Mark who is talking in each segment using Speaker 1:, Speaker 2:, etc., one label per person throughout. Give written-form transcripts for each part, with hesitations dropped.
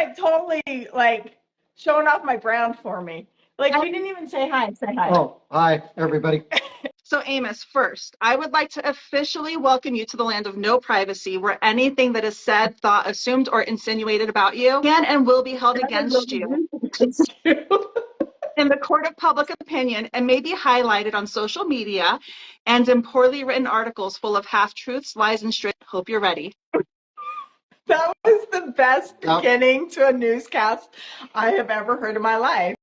Speaker 1: like totally like showing off my brown for me. Like you didn't even say hi. Say hi.
Speaker 2: Oh, hi, everybody.
Speaker 3: So Amos, first, I would like to officially welcome you to the land of no privacy, where anything that is said, thought, assumed, or insinuated about you can and will be held against you in the court of public opinion and may be highlighted on social media and in poorly written articles full of half-truths, lies, and straight. Hope you're ready.
Speaker 1: That was the best beginning to a newscast I have ever heard in my life.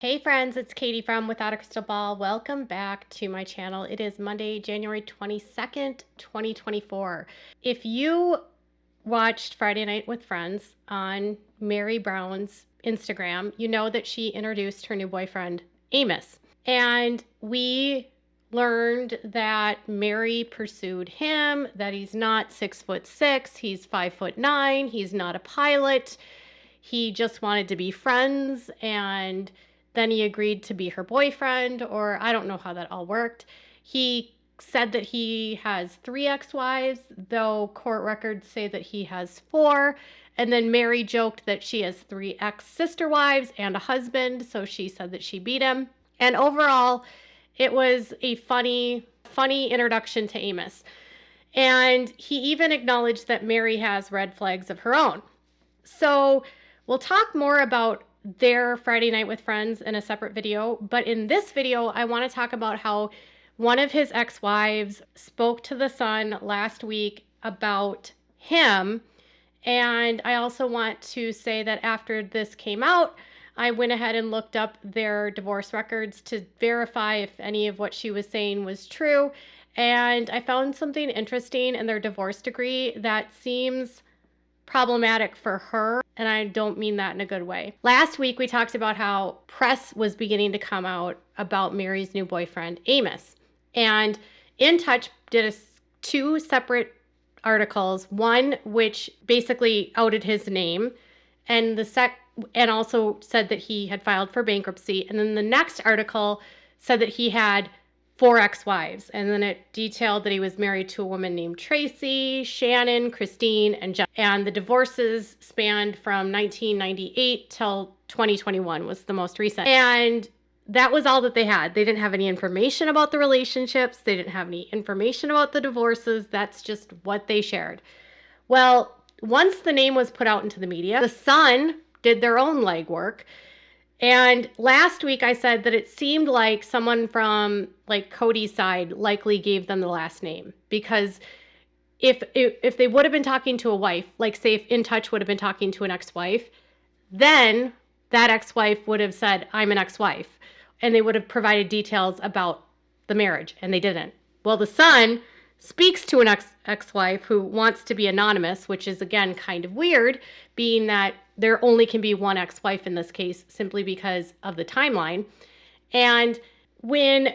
Speaker 4: Hey friends, it's Katie from Without a Crystal Ball. Welcome back to my channel. It is Monday, January 22nd, 2024. If you watched Friday Night with Friends on Meri Brown's Instagram, you know that she introduced her new boyfriend, Amos. And we learned that Meri pursued him, that he's not 6'6", he's 5'9", he's not a pilot. He just wanted to be friends, and then he agreed to be her boyfriend, or I don't know how that all worked. He said that he has 3 ex-wives, though court records say that he has 4. And then Meri joked that she has 3 ex-sister wives and a husband, so she said that she beat him. And overall, it was a funny introduction to Amos. And he even acknowledged that Meri has red flags of her own. So we'll talk more about their Friday Night with Friends in a separate video, but in this video, I want to talk about how one of his ex-wives spoke to The Sun last week about him, and I also want to say that after this came out, I went ahead and looked up their divorce records to verify if any of what she was saying was true, and I found something interesting in their divorce decree that seems problematic for her, and I don't mean that in a good way. Last week, we talked about how press was beginning to come out about Meri's new boyfriend, Amos. And In Touch did 2 separate articles, one which basically outed his name, and and also said that he had filed for bankruptcy. And then the next article said that he had 4 ex-wives, and then it detailed that he was married to a woman named Tracy, Shannon, Christine, and Jen. And the divorces spanned from 1998 till 2021 was the most recent. And that was all that they had. They didn't have any information about the relationships. They didn't have any information about the divorces. That's just what they shared. Well, once the name was put out into the media, The Sun did their own legwork. And last week I said that it seemed like someone from like Cody's side likely gave them the last name, because if they would have been talking to a wife, like say if In Touch would have been talking to an ex-wife, then that ex-wife would have said, I'm an ex-wife, and they would have provided details about the marriage, and they didn't. Well, The Sun speaks to an ex-wife who wants to be anonymous, which is again kind of weird, being that there only can be one ex-wife in this case simply because of the timeline. And when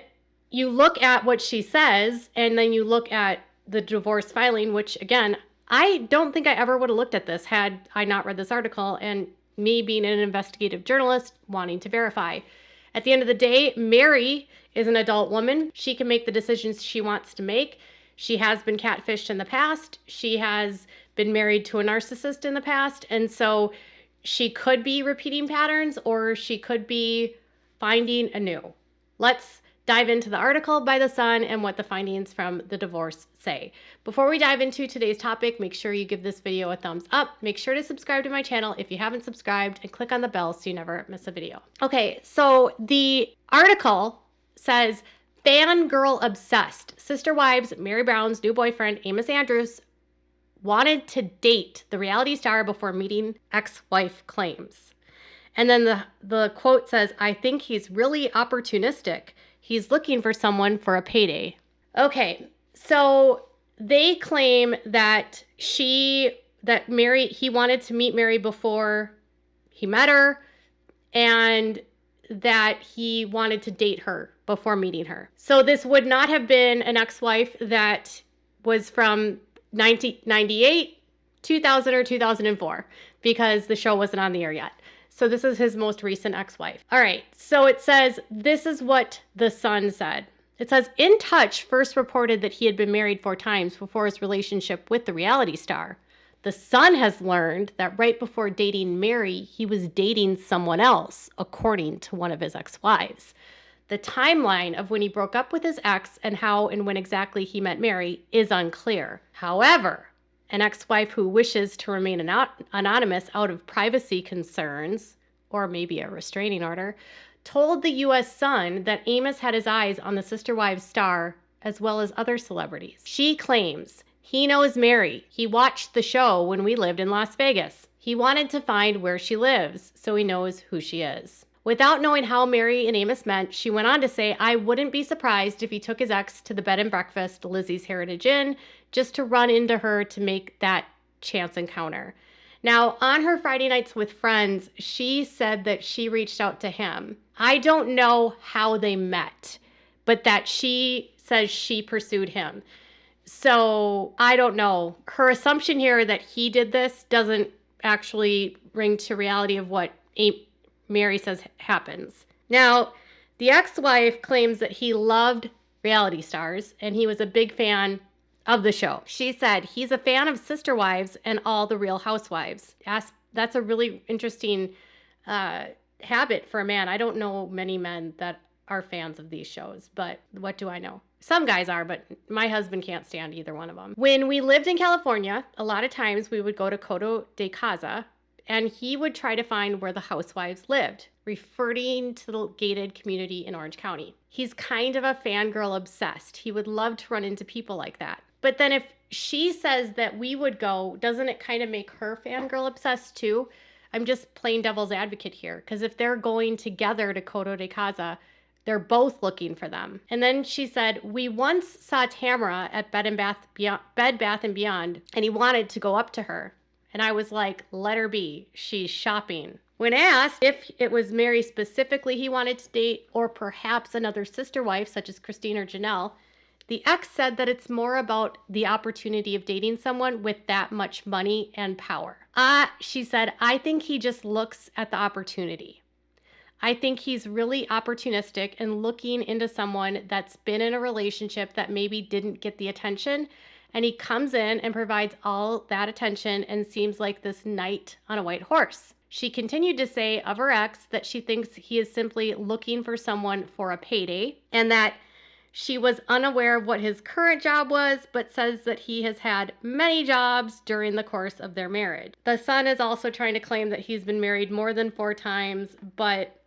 Speaker 4: you look at what she says and then you look at the divorce filing, which again, I don't think I ever would have looked at this had I not read this article, and me being an investigative journalist wanting to verify. At the end of the day, Meri is an adult woman. She can make the decisions she wants to make. She has been catfished in the past. She has been married to a narcissist in the past. And so she could be repeating patterns, or she could be finding anew. Let's dive into the article by The Sun and what the findings from the divorce say. Before we dive into today's topic, make sure you give this video a thumbs up. Make sure to subscribe to my channel if you haven't subscribed, and click on the bell so you never miss a video. Okay, so the article says, fangirl obsessed. Sister wives Meri Brown's new boyfriend, Amos Andrews, wanted to date the reality star before meeting ex-wife claims. And then the quote says, I think he's really opportunistic. He's looking for someone for a payday. Okay, so they claim that he wanted to meet Meri before he met her, and that he wanted to date her before meeting her. So this would not have been an ex-wife that was from 1998, 2000, or 2004, because the show wasn't on the air yet. So this is his most recent ex-wife. All right, so it says, this is what The Sun said. It says, In Touch first reported that he had been married 4 times before his relationship with the reality star. The Sun has learned that right before dating Meri, he was dating someone else, according to one of his ex-wives. The timeline of when he broke up with his ex and how and when exactly he met Meri is unclear. However, an ex-wife who wishes to remain anonymous out of privacy concerns, or maybe a restraining order, told the U.S. Sun that Amos had his eyes on the Sister Wives star as well as other celebrities. She claims he knows Meri. He watched the show when we lived in Las Vegas. He wanted to find where she lives so he knows who she is. Without knowing how Meri and Amos met, she went on to say, I wouldn't be surprised if he took his ex to the bed and breakfast, Lizzie's Heritage Inn, just to run into her to make that chance encounter. Now, on her Friday Nights with Friends, she said that she reached out to him. I don't know how they met, but that she says she pursued him. So I don't know. Her assumption here that he did this doesn't actually ring to reality of what Meri says happens. Now, the ex-wife claims that he loved reality stars and he was a big fan of the show. She said he's a fan of Sister Wives and all the Real Housewives. That's a really interesting habit for a man. I don't know many men that are fans of these shows, but what do I know? Some guys are, but my husband can't stand either one of them. When we lived in California, a lot of times we would go to Coto de Casa, and he would try to find where the housewives lived, referring to the gated community in Orange County. He's kind of a fangirl obsessed. He would love to run into people like that. But then if she says that we would go, doesn't it kind of make her fangirl obsessed too? I'm just playing devil's advocate here, because if they're going together to Coto de Casa, they're both looking for them. And then she said, we once saw Tamara at Bed Bath & Beyond, and he wanted to go up to her. And I was like, let her be. She's shopping. When asked if it was Meri specifically he wanted to date, or perhaps another sister wife such as Christine or Janelle, the ex said that it's more about the opportunity of dating someone with that much money and power. She said, I think he just looks at the opportunity. I think he's really opportunistic and looking into someone that's been in a relationship that maybe didn't get the attention, and he comes in and provides all that attention and seems like this knight on a white horse. She continued to say of her ex that she thinks he is simply looking for someone for a payday, and that she was unaware of what his current job was, but says that he has had many jobs during the course of their marriage. The Sun is also trying to claim that he's been married more than 4 times, but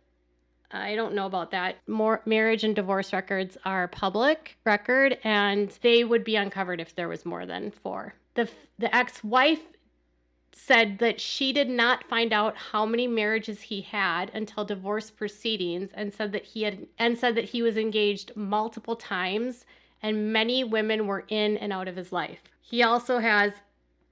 Speaker 4: I don't know about that. More marriage and divorce records are public record, and they would be uncovered if there was more than 4. The ex-wife said that she did not find out how many marriages he had until divorce proceedings, and said that he was engaged multiple times and many women were in and out of his life. He also has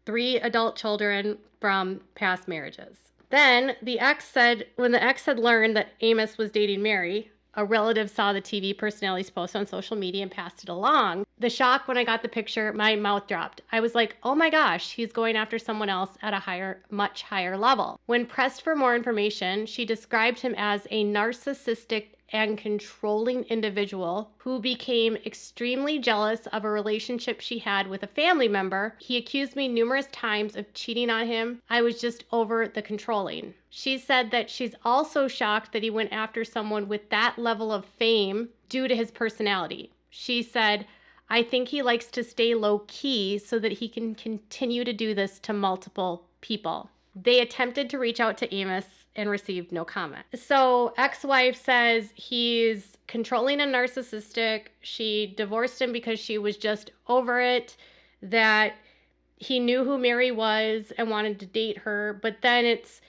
Speaker 4: 3 adult children from past marriages. Then the ex said, when the ex had learned that Amos was dating Meri, a relative saw the TV personality's post on social media and passed it along. The shock when I got the picture, my mouth dropped. I was like, oh my gosh, he's going after someone else at a much higher level. When pressed for more information, she described him as a narcissistic and controlling individual who became extremely jealous of a relationship she had with a family member. He accused me numerous times of cheating on him. I was just over the controlling. She said that she's also shocked that he went after someone with that level of fame due to his personality. She said, I think he likes to stay low key so that he can continue to do this to multiple people. They attempted to reach out to Amos and received no comment. So ex-wife says he's controlling and narcissistic. She divorced him because she was just over it, that he knew who Meri was and wanted to date her. But then it's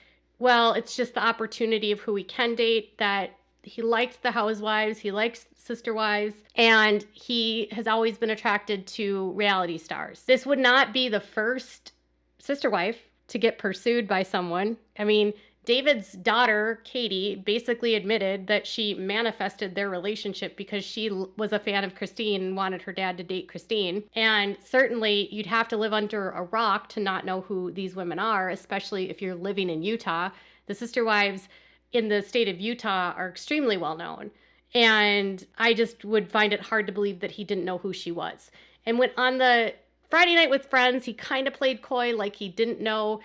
Speaker 4: just the opportunity of who he can date, that he liked the housewives, he likes sister wives, and he has always been attracted to reality stars. This would not be the first sister wife to get pursued by someone. I mean, David's daughter, Katie, basically admitted that she manifested their relationship because she was a fan of Christine and wanted her dad to date Christine. And certainly you'd have to live under a rock to not know who these women are, especially if you're living in Utah. The sister wives in the state of Utah are extremely well known. And I just would find it hard to believe that he didn't know who she was. And when on the Friday Night with Friends, he kind of played coy like he didn't know.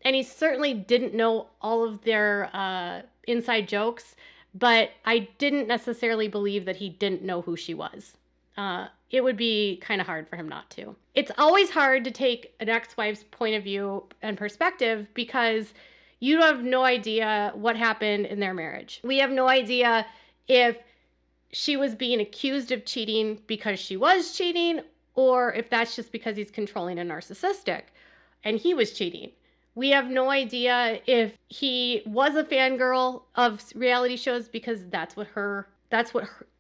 Speaker 4: And he certainly didn't know all of their inside jokes, but I didn't necessarily believe that he didn't know who she was. It would be kind of hard for him not to. It's always hard to take an ex-wife's point of view and perspective because you have no idea what happened in their marriage. We have no idea if she was being accused of cheating because she was cheating, or if that's just because he's controlling and narcissistic and he was cheating. We have no idea if he was a fangirl of reality shows because that's what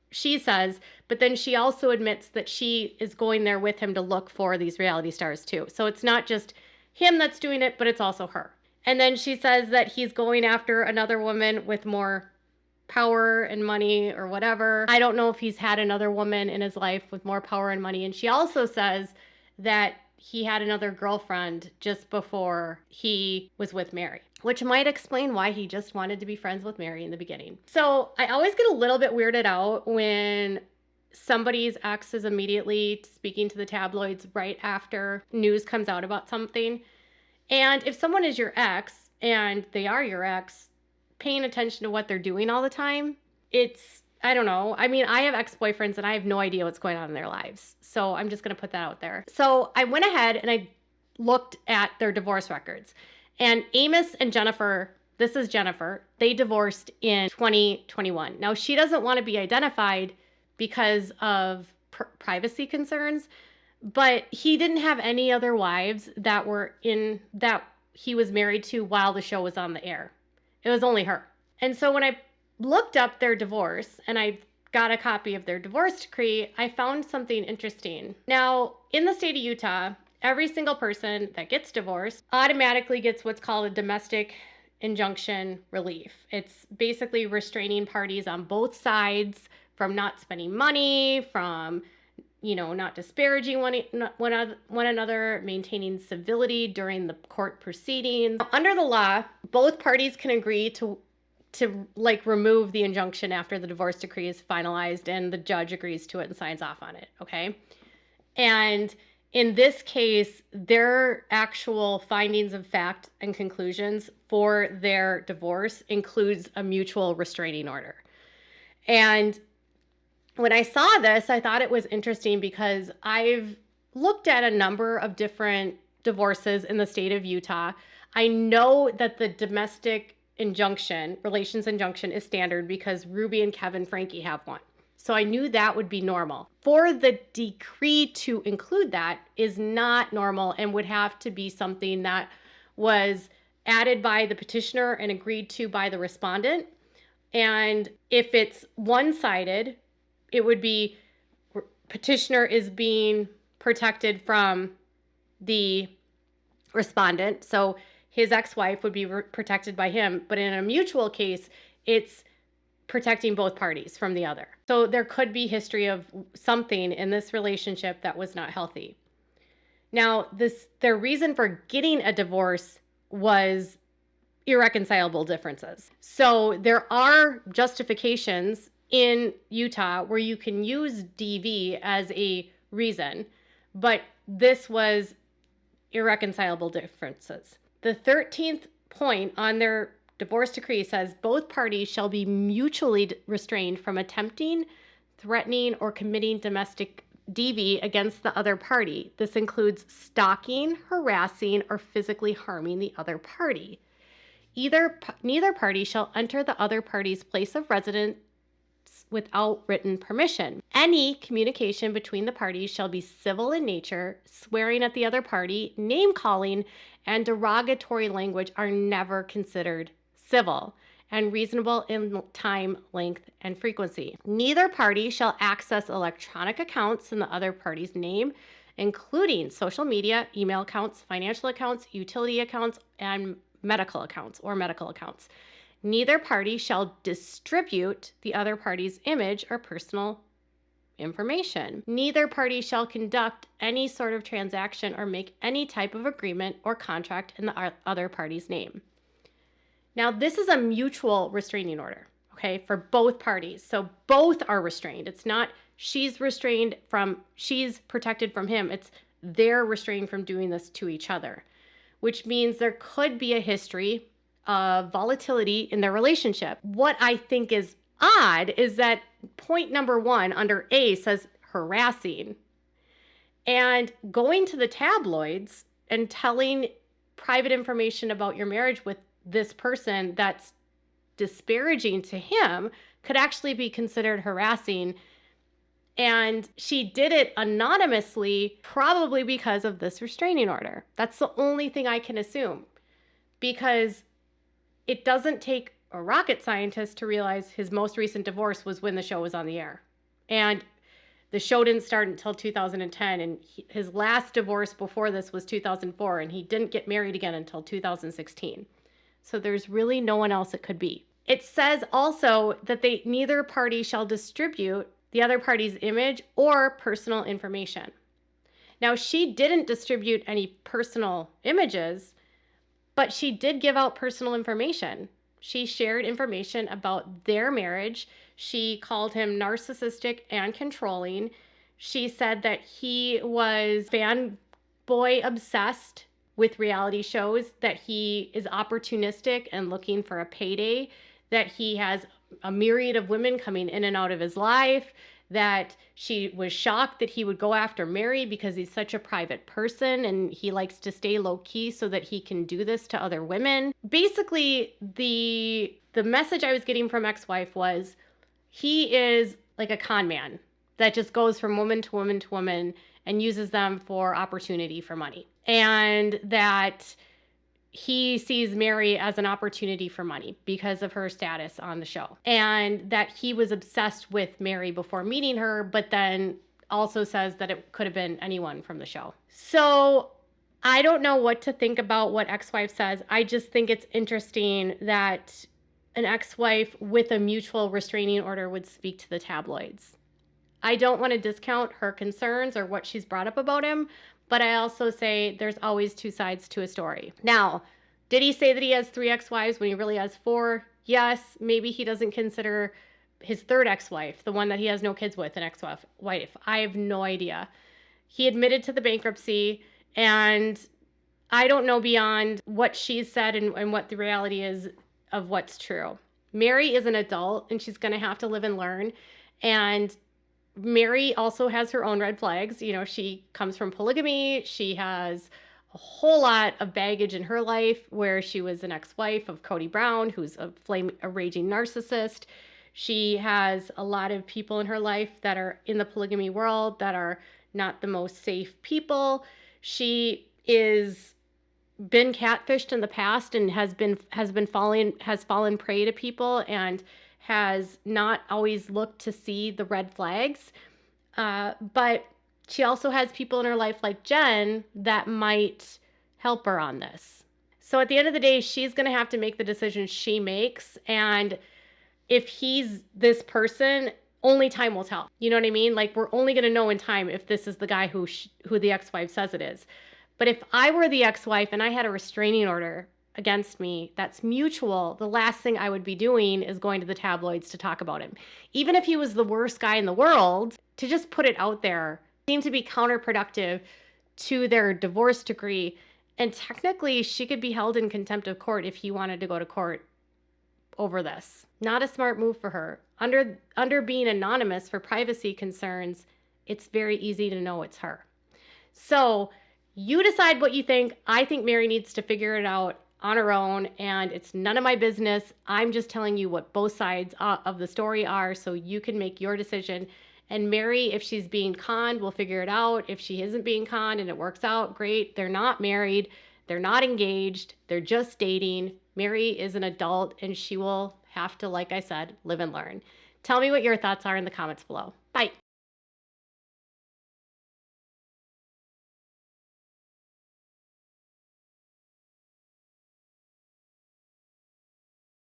Speaker 4: she says. But then she also admits that she is going there with him to look for these reality stars too. So it's not just him that's doing it, but it's also her. And then she says that he's going after another woman with more power and money or whatever. I don't know if he's had another woman in his life with more power and money. And she also says that he had another girlfriend just before he was with Meri, which might explain why he just wanted to be friends with Meri in the beginning. So I always get a little bit weirded out when somebody's ex is immediately speaking to the tabloids right after news comes out about something. And if someone is your ex and they are your ex, paying attention to what they're doing all the time, I don't know. I mean, I have ex-boyfriends and I have no idea what's going on in their lives. So I'm just going to put that out there. So I went ahead and I looked at their divorce records. And Amos and Jennifer, this is Jennifer, they divorced in 2021. Now, she doesn't want to be identified because of privacy concerns, but he didn't have any other wives that he was married to while the show was on the air. It was only her. And so when I looked up their divorce and I got a copy of their divorce decree, I found something interesting. Now, in the state of Utah, every single person that gets divorced automatically gets what's called a domestic injunction relief. It's basically restraining parties on both sides from not spending money, from not disparaging one another, maintaining civility during the court proceedings. Under the law, both parties can agree to remove the injunction after the divorce decree is finalized and the judge agrees to it and signs off on it, okay? And in this case, their actual findings of fact and conclusions for their divorce includes a mutual restraining order. And when I saw this, I thought it was interesting because I've looked at a number of different divorces in the state of Utah. I know that the domestic relations injunction is standard because Ruby and Kevin Frankie have one. So I knew that would be normal. For the decree to include that is not normal and would have to be something that was added by the petitioner and agreed to by the respondent. And if it's one-sided, it would be petitioner is being protected from the respondent. So his ex-wife would be protected by him. But in a mutual case, it's protecting both parties from the other. So there could be history of something in this relationship that was not healthy. Now, their reason for getting a divorce was irreconcilable differences. So there are justifications in Utah where you can use DV as a reason, but this was irreconcilable differences. The 13th point on their divorce decree says both parties shall be mutually restrained from attempting, threatening, or committing domestic DV against the other party. This includes stalking, harassing, or physically harming the other party. Neither party shall enter the other party's place of residence without written permission. Any communication between the parties shall be civil in nature. Swearing at the other party, name-calling, and derogatory language are never considered civil and reasonable in time, length, and frequency. Neither party shall access electronic accounts in the other party's name, including social media, email accounts, financial accounts, utility accounts, and medical accounts or medical accounts. Neither party shall distribute the other party's image or personal information. Neither party shall conduct any sort of transaction or make any type of agreement or contract in the other party's name. Now, this is a mutual restraining order, okay, for both parties. So both are restrained. It's not she's protected from him. It's they're restrained from doing this to each other, which means there could be a history of volatility in their relationship. What I think is odd is that point number 1 under A says harassing, and going to the tabloids and telling private information about your marriage with this person that's disparaging to him could actually be considered harassing. And she did it anonymously, probably because of this restraining order. That's the only thing I can assume, because it doesn't take a rocket scientist to realize his most recent divorce was when the show was on the air. And the show didn't start until 2010, and his last divorce before this was 2004, and he didn't get married again until 2016. So there's really no one else it could be. It says also that neither party shall distribute the other party's image or personal information. Now, she didn't distribute any personal images, but she did give out personal information. She shared information about their marriage. She called him narcissistic and controlling. She said that he was fanboy obsessed with reality shows, that he is opportunistic and looking for a payday, that he has a myriad of women coming in and out of his life, that she was shocked that he would go after Meri because he's such a private person and he likes to stay low key so that he can do this to other women. Basically, the message I was getting from ex-wife was he is like a con man that just goes from woman to woman to woman and uses them for opportunity for money. And that he sees Meri as an opportunity for money because of her status on the show. And that he was obsessed with Meri before meeting her, but then also says that it could have been anyone from the show. So I don't know what to think about what ex-wife says. I just think it's interesting that an ex-wife with a mutual restraining order would speak to the tabloids. I don't want to discount her concerns or what she's brought up about him, but I also say there's always two sides to a story. Now, did he say that he has 3 ex-wives when he really has 4? Yes, maybe he doesn't consider his 3rd ex-wife, the one that he has no kids with, an ex-wife. I have no idea. He admitted to the bankruptcy, and I don't know beyond what she's said and what the reality is of what's true. Meri is an adult, and she's going to have to live and learn. And Meri also has her own red flags. You know, she comes from polygamy. She has a whole lot of baggage in her life where she was an ex-wife of Meri Brown, who's a raging narcissist. She has a lot of people in her life that are in the polygamy world that are not the most safe people. She is been catfished in the past and has fallen prey to people and has not always looked to see the red flags. But she also has people in her life like Jen that might help her on this. So at the end of the day, she's going to have to make the decision she makes. And if he's this person, only time will tell. You know what I mean? Like, we're only going to know in time if this is the guy who the ex-wife says it is. But if I were the ex-wife and I had a restraining order against me that's mutual, the last thing I would be doing is going to the tabloids to talk about him. Even if he was the worst guy in the world, to just put it out there seemed to be counterproductive to their divorce decree. And technically, she could be held in contempt of court if he wanted to go to court over this. Not a smart move for her. Under being anonymous for privacy concerns, it's very easy to know it's her. So you decide what you think. I think Meri needs to figure it out on her own, and it's none of my business. I'm just telling you what both sides of the story are so you can make your decision. And Meri, if she's being conned, we'll figure it out. If she isn't being conned and it works out, great. They're not married. They're not engaged. They're just dating. Meri is an adult, and she will have to, like I said, live and learn. Tell me what your thoughts are in the comments below. Bye.